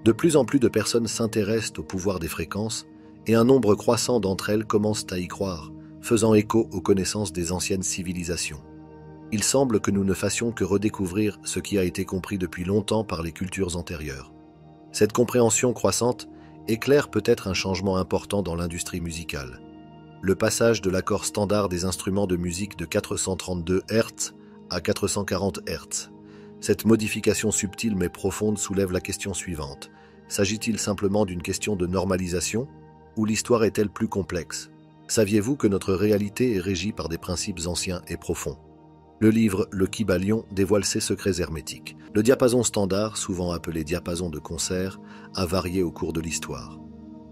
De plus en plus de personnes s'intéressent au pouvoir des fréquences et un nombre croissant d'entre elles commencent à y croire, faisant écho aux connaissances des anciennes civilisations. Il semble que nous ne fassions que redécouvrir ce qui a été compris depuis longtemps par les cultures antérieures. Cette compréhension croissante éclaire peut-être un changement important dans l'industrie musicale. Le passage de l'accord standard des instruments de musique de 432 Hz à 440 Hz. Cette modification subtile mais profonde soulève la question suivante. S'agit-il simplement d'une question de normalisation ou l'histoire est-elle plus complexe? Saviez-vous que notre réalité est régie par des principes anciens et profonds? Le livre Le Kybalion dévoile ses secrets hermétiques. Le diapason standard, souvent appelé diapason de concert, a varié au cours de l'histoire.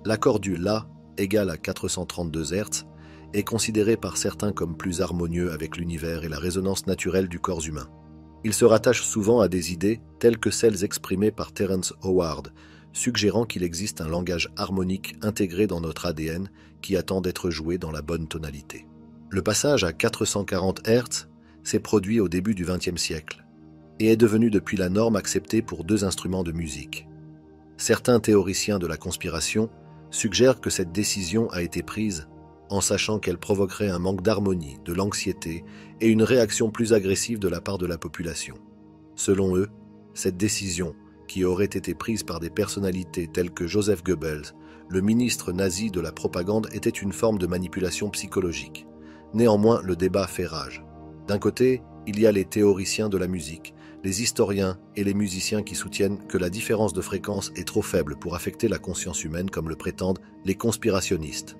L'accord du La égal à 432 Hz est considéré par certains comme plus harmonieux avec l'univers et la résonance naturelle du corps humain. Il se rattache souvent à des idées telles que celles exprimées par Terence Howard, suggérant qu'il existe un langage harmonique intégré dans notre ADN qui attend d'être joué dans la bonne tonalité. Le passage à 440 Hz s'est produit au début du XXe siècle et est devenu depuis la norme acceptée pour deux instruments de musique. Certains théoriciens de la conspiration suggèrent que cette décision a été prise en sachant qu'elle provoquerait un manque d'harmonie, de l'anxiété et une réaction plus agressive de la part de la population. Selon eux, cette décision, qui aurait été prise par des personnalités telles que Joseph Goebbels, le ministre nazi de la propagande, était une forme de manipulation psychologique. Néanmoins, le débat fait rage. D'un côté, il y a les théoriciens de la musique, les historiens et les musiciens qui soutiennent que la différence de fréquence est trop faible pour affecter la conscience humaine comme le prétendent les conspirationnistes.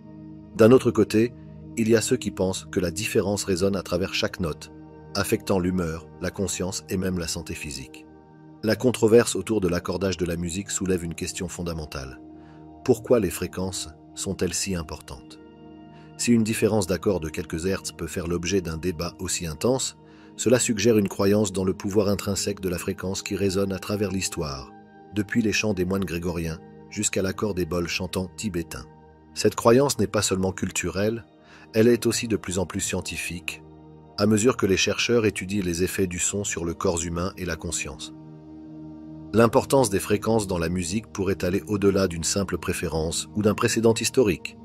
D'un autre côté, il y a ceux qui pensent que la différence résonne à travers chaque note, affectant l'humeur, la conscience et même la santé physique. La controverse autour de l'accordage de la musique soulève une question fondamentale. Pourquoi les fréquences sont-elles si importantes? Si une différence d'accord de quelques hertz peut faire l'objet d'un débat aussi intense, cela suggère une croyance dans le pouvoir intrinsèque de la fréquence qui résonne à travers l'histoire, depuis les chants des moines grégoriens jusqu'à l'accord des bols chantants tibétains. Cette croyance n'est pas seulement culturelle, elle est aussi de plus en plus scientifique, à mesure que les chercheurs étudient les effets du son sur le corps humain et la conscience. L'importance des fréquences dans la musique pourrait aller au-delà d'une simple préférence ou d'un précédent historique.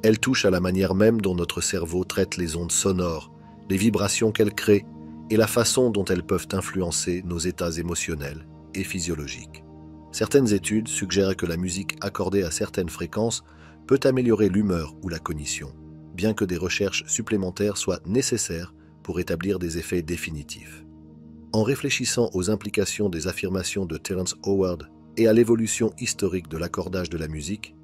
Elle touche à la manière même dont notre cerveau traite les ondes sonores, les vibrations qu'elles créent et la façon dont elles peuvent influencer nos états émotionnels et physiologiques. Certaines études suggèrent que la musique accordée à certaines fréquences peut améliorer l'humeur ou la cognition, bien que des recherches supplémentaires soient nécessaires pour établir des effets définitifs. En réfléchissant aux implications des affirmations de Terence Howard et à l'évolution historique de l'accordage de la musique,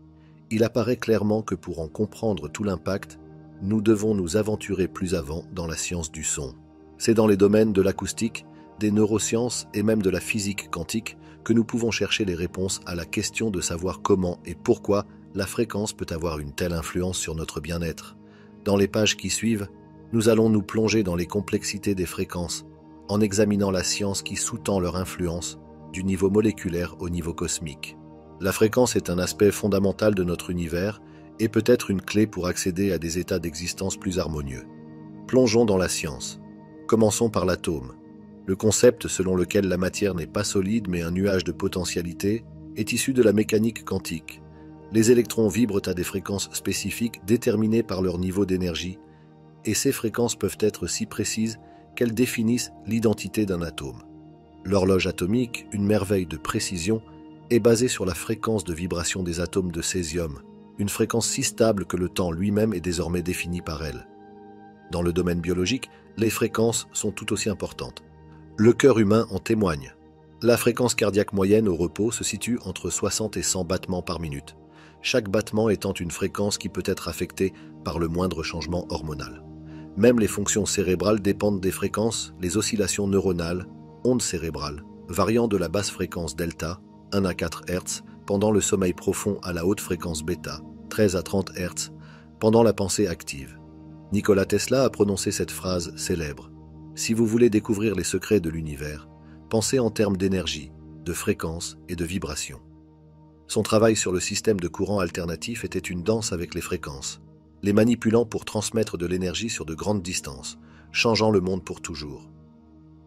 il apparaît clairement que pour en comprendre tout l'impact, nous devons nous aventurer plus avant dans la science du son. C'est dans les domaines de l'acoustique, des neurosciences et même de la physique quantique que nous pouvons chercher les réponses à la question de savoir comment et pourquoi la fréquence peut avoir une telle influence sur notre bien-être. Dans les pages qui suivent, nous allons nous plonger dans les complexités des fréquences, en examinant la science qui sous-tend leur influence, du niveau moléculaire au niveau cosmique. La fréquence est un aspect fondamental de notre univers et peut être une clé pour accéder à des états d'existence plus harmonieux. Plongeons dans la science. Commençons par l'atome. Le concept selon lequel la matière n'est pas solide mais un nuage de potentialité est issu de la mécanique quantique. Les électrons vibrent à des fréquences spécifiques déterminées par leur niveau d'énergie, et ces fréquences peuvent être si précises qu'elles définissent l'identité d'un atome. L'horloge atomique, une merveille de précision, est basée sur la fréquence de vibration des atomes de césium, une fréquence si stable que le temps lui-même est désormais défini par elle. Dans le domaine biologique, les fréquences sont tout aussi importantes. Le cœur humain en témoigne. La fréquence cardiaque moyenne au repos se situe entre 60 et 100 battements par minute, chaque battement étant une fréquence qui peut être affectée par le moindre changement hormonal. Même les fonctions cérébrales dépendent des fréquences, les oscillations neuronales, ondes cérébrales, variant de la basse fréquence delta, 1 à 4 Hz, pendant le sommeil profond à la haute fréquence bêta, 13 à 30 Hz, pendant la pensée active. Nikola Tesla a prononcé cette phrase célèbre. Si vous voulez découvrir les secrets de l'univers, pensez en termes d'énergie, de fréquence et de vibration. Son travail sur le système de courant alternatif était une danse avec les fréquences, les manipulant pour transmettre de l'énergie sur de grandes distances, changeant le monde pour toujours.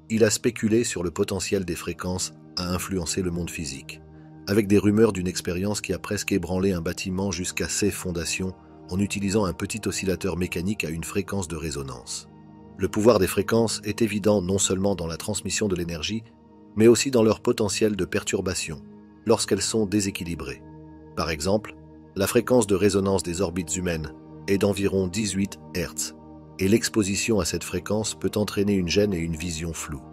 Il a spéculé sur le potentiel des fréquences à influencer le monde physique. avec des rumeurs d'une expérience qui a presque ébranlé un bâtiment jusqu'à ses fondations en utilisant un petit oscillateur mécanique à une fréquence de résonance. Le pouvoir des fréquences est évident non seulement dans la transmission de l'énergie, mais aussi dans leur potentiel de perturbation, lorsqu'elles sont déséquilibrées. Par exemple, la fréquence de résonance des orbites humaines est d'environ 18 Hz, et l'exposition à cette fréquence peut entraîner une gêne et une vision floue.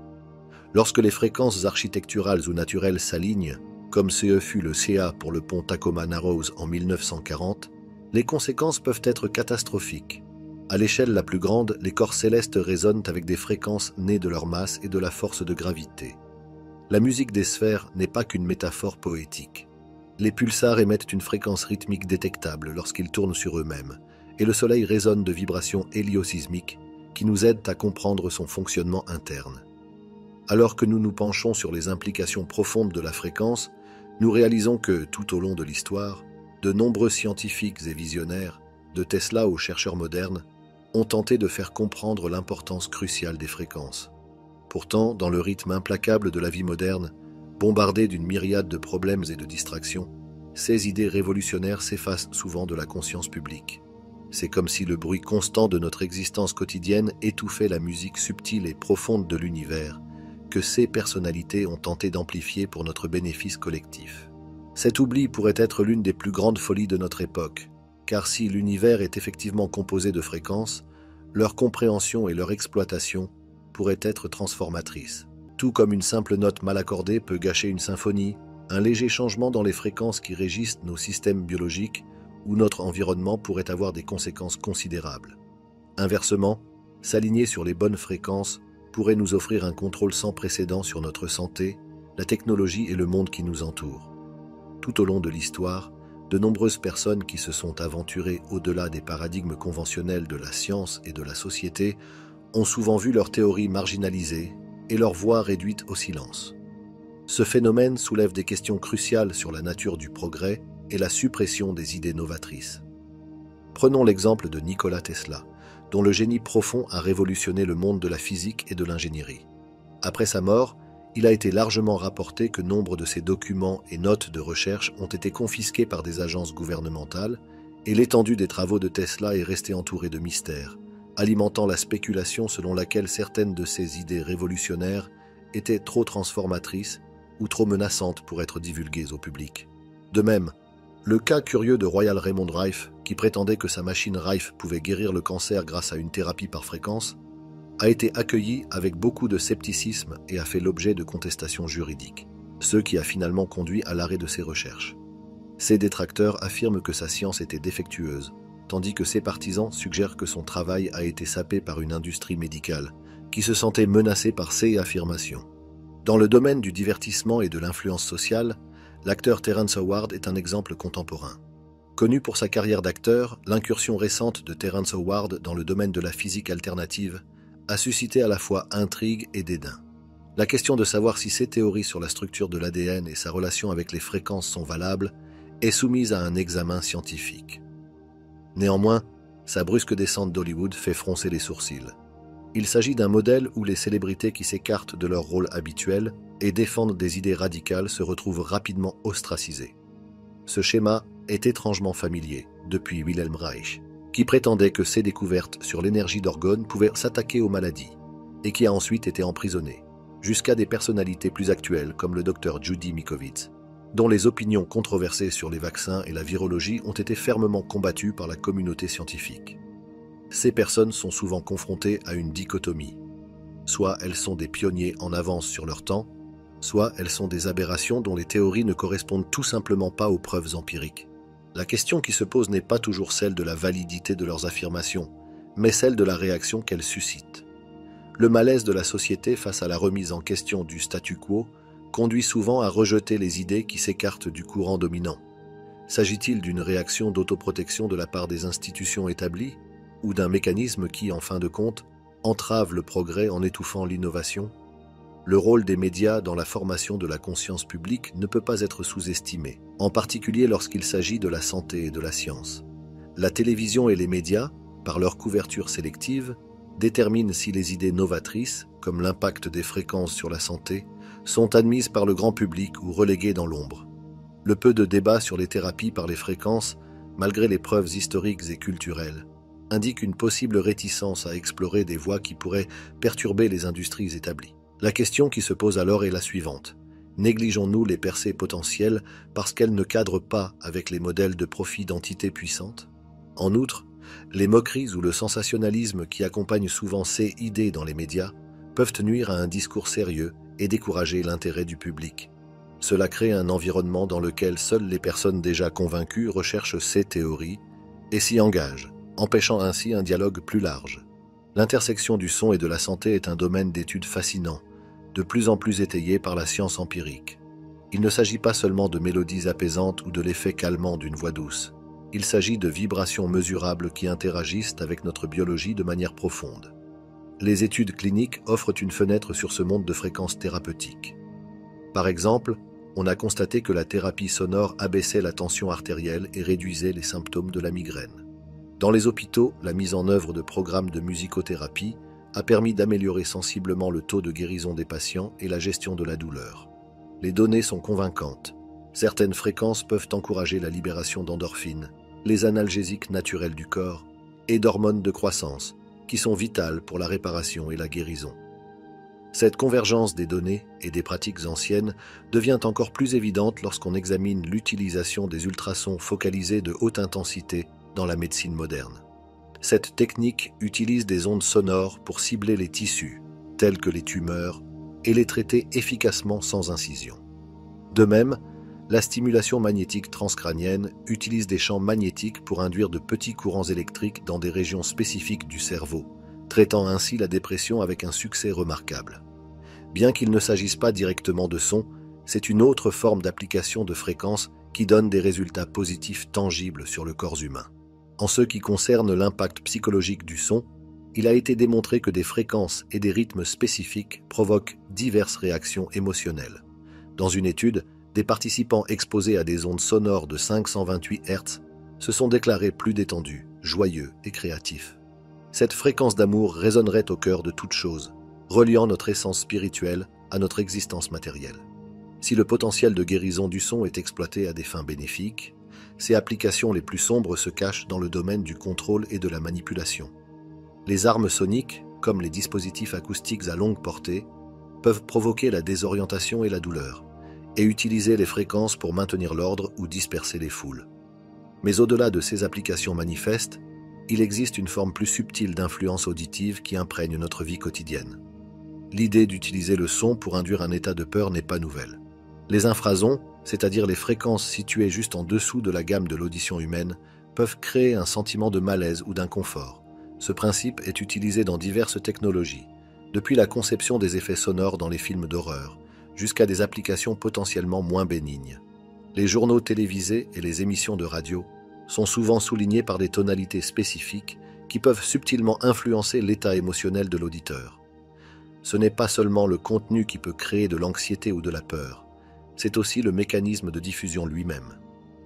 Lorsque les fréquences architecturales ou naturelles s'alignent, comme ce fut le CA pour le pont Tacoma Narrows en 1940, les conséquences peuvent être catastrophiques. À l'échelle la plus grande, les corps célestes résonnent avec des fréquences nées de leur masse et de la force de gravité. La musique des sphères n'est pas qu'une métaphore poétique. Les pulsars émettent une fréquence rythmique détectable lorsqu'ils tournent sur eux-mêmes, et le Soleil résonne de vibrations héliosismiques qui nous aident à comprendre son fonctionnement interne. Alors que nous nous penchons sur les implications profondes de la fréquence, nous réalisons que, tout au long de l'histoire, de nombreux scientifiques et visionnaires, de Tesla aux chercheurs modernes, ont tenté de faire comprendre l'importance cruciale des fréquences. Pourtant, dans le rythme implacable de la vie moderne, bombardé d'une myriade de problèmes et de distractions, ces idées révolutionnaires s'effacent souvent de la conscience publique. C'est comme si le bruit constant de notre existence quotidienne étouffait la musique subtile et profonde de l'univers que ces personnalités ont tenté d'amplifier pour notre bénéfice collectif. Cet oubli pourrait être l'une des plus grandes folies de notre époque, car si l'univers est effectivement composé de fréquences, leur compréhension et leur exploitation pourraient être transformatrices. Tout comme une simple note mal accordée peut gâcher une symphonie, un léger changement dans les fréquences qui régissent nos systèmes biologiques ou notre environnement pourrait avoir des conséquences considérables. Inversement, s'aligner sur les bonnes fréquences pourrait nous offrir un contrôle sans précédent sur notre santé, la technologie et le monde qui nous entoure. Tout au long de l'histoire, de nombreuses personnes qui se sont aventurées au-delà des paradigmes conventionnels de la science et de la société ont souvent vu leurs théories marginalisées et leur voix réduite au silence. Ce phénomène soulève des questions cruciales sur la nature du progrès et la suppression des idées novatrices. Prenons l'exemple de Nikola Tesla, dont le génie profond a révolutionné le monde de la physique et de l'ingénierie. Après sa mort, il a été largement rapporté que nombre de ses documents et notes de recherche ont été confisqués par des agences gouvernementales et l'étendue des travaux de Tesla est restée entourée de mystères, alimentant la spéculation selon laquelle certaines de ses idées révolutionnaires étaient trop transformatrices ou trop menaçantes pour être divulguées au public. De même, le cas curieux de Royal Raymond Rife, qui prétendait que sa machine Rife pouvait guérir le cancer grâce à une thérapie par fréquence, a été accueilli avec beaucoup de scepticisme et a fait l'objet de contestations juridiques, ce qui a finalement conduit à l'arrêt de ses recherches. Ses détracteurs affirment que sa science était défectueuse, tandis que ses partisans suggèrent que son travail a été sapé par une industrie médicale, qui se sentait menacée par ces affirmations. Dans le domaine du divertissement et de l'influence sociale, l'acteur Terrence Howard est un exemple contemporain. Connu pour sa carrière d'acteur, l'incursion récente de Terrence Howard dans le domaine de la physique alternative a suscité à la fois intrigue et dédain. La question de savoir si ses théories sur la structure de l'ADN et sa relation avec les fréquences sont valables est soumise à un examen scientifique. Néanmoins, sa brusque descente d'Hollywood fait froncer les sourcils. Il s'agit d'un modèle où les célébrités qui s'écartent de leur rôle habituel et défendent des idées radicales se retrouvent rapidement ostracisées. Ce schéma est étrangement familier depuis Wilhelm Reich, qui prétendait que ses découvertes sur l'énergie d'orgone pouvaient s'attaquer aux maladies, et qui a ensuite été emprisonné, jusqu'à des personnalités plus actuelles comme le docteur Judy Mikovits, dont les opinions controversées sur les vaccins et la virologie ont été fermement combattues par la communauté scientifique. Ces personnes sont souvent confrontées à une dichotomie. Soit elles sont des pionniers en avance sur leur temps, soit elles sont des aberrations dont les théories ne correspondent tout simplement pas aux preuves empiriques. La question qui se pose n'est pas toujours celle de la validité de leurs affirmations, mais celle de la réaction qu'elles suscitent. Le malaise de la société face à la remise en question du statu quo conduit souvent à rejeter les idées qui s'écartent du courant dominant. S'agit-il d'une réaction d'autoprotection de la part des institutions établies, ou d'un mécanisme qui, en fin de compte, entrave le progrès en étouffant l'innovation? Le rôle des médias dans la formation de la conscience publique ne peut pas être sous-estimé, en particulier lorsqu'il s'agit de la santé et de la science. La télévision et les médias, par leur couverture sélective, déterminent si les idées novatrices, comme l'impact des fréquences sur la santé, sont admises par le grand public ou reléguées dans l'ombre. Le peu de débat sur les thérapies par les fréquences, malgré les preuves historiques et culturelles, indique une possible réticence à explorer des voies qui pourraient perturber les industries établies. La question qui se pose alors est la suivante. Négligeons-nous les percées potentielles parce qu'elles ne cadrent pas avec les modèles de profit d'entités puissantes? En outre, les moqueries ou le sensationnalisme qui accompagnent souvent ces idées dans les médias peuvent nuire à un discours sérieux et décourager l'intérêt du public. Cela crée un environnement dans lequel seules les personnes déjà convaincues recherchent ces théories et s'y engagent, empêchant ainsi un dialogue plus large. L'intersection du son et de la santé est un domaine d'étude fascinant, de plus en plus étayé par la science empirique. Il ne s'agit pas seulement de mélodies apaisantes ou de l'effet calmant d'une voix douce. Il s'agit de vibrations mesurables qui interagissent avec notre biologie de manière profonde. Les études cliniques offrent une fenêtre sur ce monde de fréquences thérapeutiques. Par exemple, on a constaté que la thérapie sonore abaissait la tension artérielle et réduisait les symptômes de la migraine. Dans les hôpitaux, la mise en œuvre de programmes de musicothérapie a permis d'améliorer sensiblement le taux de guérison des patients et la gestion de la douleur. Les données sont convaincantes. Certaines fréquences peuvent encourager la libération d'endorphines, les analgésiques naturels du corps et d'hormones de croissance, qui sont vitales pour la réparation et la guérison. Cette convergence des données et des pratiques anciennes devient encore plus évidente lorsqu'on examine l'utilisation des ultrasons focalisés de haute intensité dans la médecine moderne. Cette technique utilise des ondes sonores pour cibler les tissus, tels que les tumeurs, et les traiter efficacement sans incision. De même, la stimulation magnétique transcrânienne utilise des champs magnétiques pour induire de petits courants électriques dans des régions spécifiques du cerveau, traitant ainsi la dépression avec un succès remarquable. Bien qu'il ne s'agisse pas directement de son, c'est une autre forme d'application de fréquences qui donne des résultats positifs tangibles sur le corps humain. En ce qui concerne l'impact psychologique du son, il a été démontré que des fréquences et des rythmes spécifiques provoquent diverses réactions émotionnelles. Dans une étude, des participants exposés à des ondes sonores de 528 Hz se sont déclarés plus détendus, joyeux et créatifs. Cette fréquence d'amour résonnerait au cœur de toute chose, reliant notre essence spirituelle à notre existence matérielle. Si le potentiel de guérison du son est exploité à des fins bénéfiques, ses applications les plus sombres se cachent dans le domaine du contrôle et de la manipulation. Les armes soniques, comme les dispositifs acoustiques à longue portée, peuvent provoquer la désorientation et la douleur, et utiliser les fréquences pour maintenir l'ordre ou disperser les foules. Mais au-delà de ces applications manifestes, il existe une forme plus subtile d'influence auditive qui imprègne notre vie quotidienne. L'idée d'utiliser le son pour induire un état de peur n'est pas nouvelle. Les infrasons, c'est-à-dire les fréquences situées juste en dessous de la gamme de l'audition humaine, peuvent créer un sentiment de malaise ou d'inconfort. Ce principe est utilisé dans diverses technologies, depuis la conception des effets sonores dans les films d'horreur, jusqu'à des applications potentiellement moins bénignes. Les journaux télévisés et les émissions de radio sont souvent soulignés par des tonalités spécifiques qui peuvent subtilement influencer l'état émotionnel de l'auditeur. Ce n'est pas seulement le contenu qui peut créer de l'anxiété ou de la peur, c'est aussi le mécanisme de diffusion lui-même.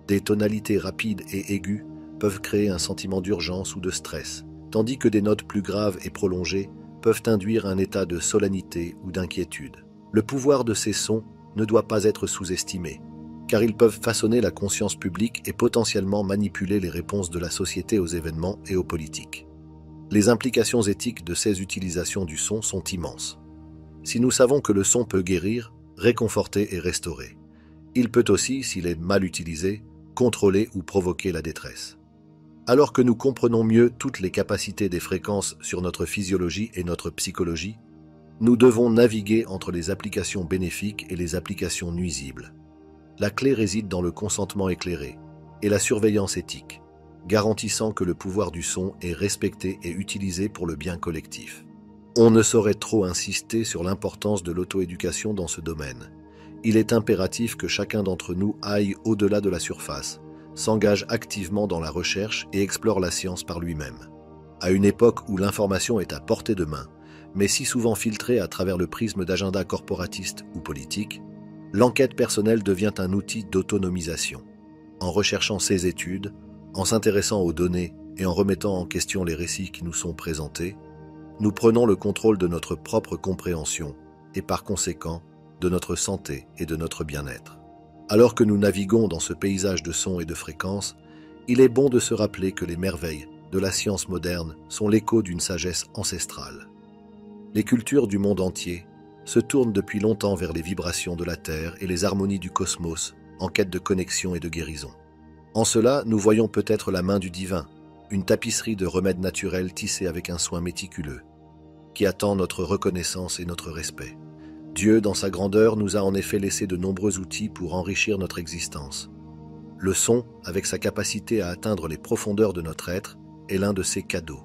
Des tonalités rapides et aiguës peuvent créer un sentiment d'urgence ou de stress, tandis que des notes plus graves et prolongées peuvent induire un état de solennité ou d'inquiétude. Le pouvoir de ces sons ne doit pas être sous-estimé, car ils peuvent façonner la conscience publique et potentiellement manipuler les réponses de la société aux événements et aux politiques. Les implications éthiques de ces utilisations du son sont immenses. Si nous savons que le son peut guérir, réconforter et restaurer, il peut aussi, s'il est mal utilisé, contrôler ou provoquer la détresse. Alors que nous comprenons mieux toutes les capacités des fréquences sur notre physiologie et notre psychologie, nous devons naviguer entre les applications bénéfiques et les applications nuisibles. La clé réside dans le consentement éclairé et la surveillance éthique, garantissant que le pouvoir du son est respecté et utilisé pour le bien collectif. On ne saurait trop insister sur l'importance de l'auto-éducation dans ce domaine. Il est impératif que chacun d'entre nous aille au-delà de la surface, s'engage activement dans la recherche et explore la science par lui-même. À une époque où l'information est à portée de main, mais si souvent filtrée à travers le prisme d'agendas corporatistes ou politiques, l'enquête personnelle devient un outil d'autonomisation. En recherchant ses études, en s'intéressant aux données et en remettant en question les récits qui nous sont présentés, nous prenons le contrôle de notre propre compréhension et par conséquent de notre santé et de notre bien-être. Alors que nous naviguons dans ce paysage de sons et de fréquences, il est bon de se rappeler que les merveilles de la science moderne sont l'écho d'une sagesse ancestrale. Les cultures du monde entier se tournent depuis longtemps vers les vibrations de la Terre et les harmonies du cosmos en quête de connexion et de guérison. En cela, nous voyons peut-être la main du divin, une tapisserie de remèdes naturels tissés avec un soin méticuleux, qui attend notre reconnaissance et notre respect. Dieu, dans sa grandeur, nous a en effet laissé de nombreux outils pour enrichir notre existence. Le son, avec sa capacité à atteindre les profondeurs de notre être, est l'un de ces cadeaux.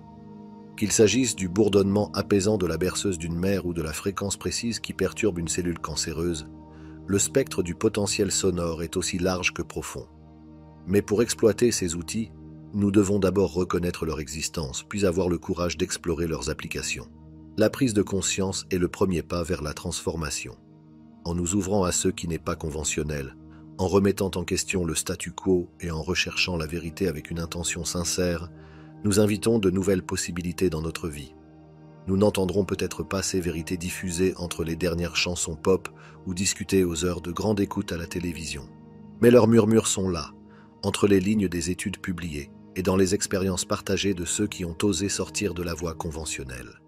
Qu'il s'agisse du bourdonnement apaisant de la berceuse d'une mère ou de la fréquence précise qui perturbe une cellule cancéreuse, le spectre du potentiel sonore est aussi large que profond. Mais pour exploiter ces outils, nous devons d'abord reconnaître leur existence, puis avoir le courage d'explorer leurs applications. La prise de conscience est le premier pas vers la transformation. En nous ouvrant à ce qui n'est pas conventionnel, en remettant en question le statu quo et en recherchant la vérité avec une intention sincère, nous invitons de nouvelles possibilités dans notre vie. Nous n'entendrons peut-être pas ces vérités diffusées entre les dernières chansons pop ou discutées aux heures de grande écoute à la télévision. Mais leurs murmures sont là, entre les lignes des études publiées et dans les expériences partagées de ceux qui ont osé sortir de la voie conventionnelle.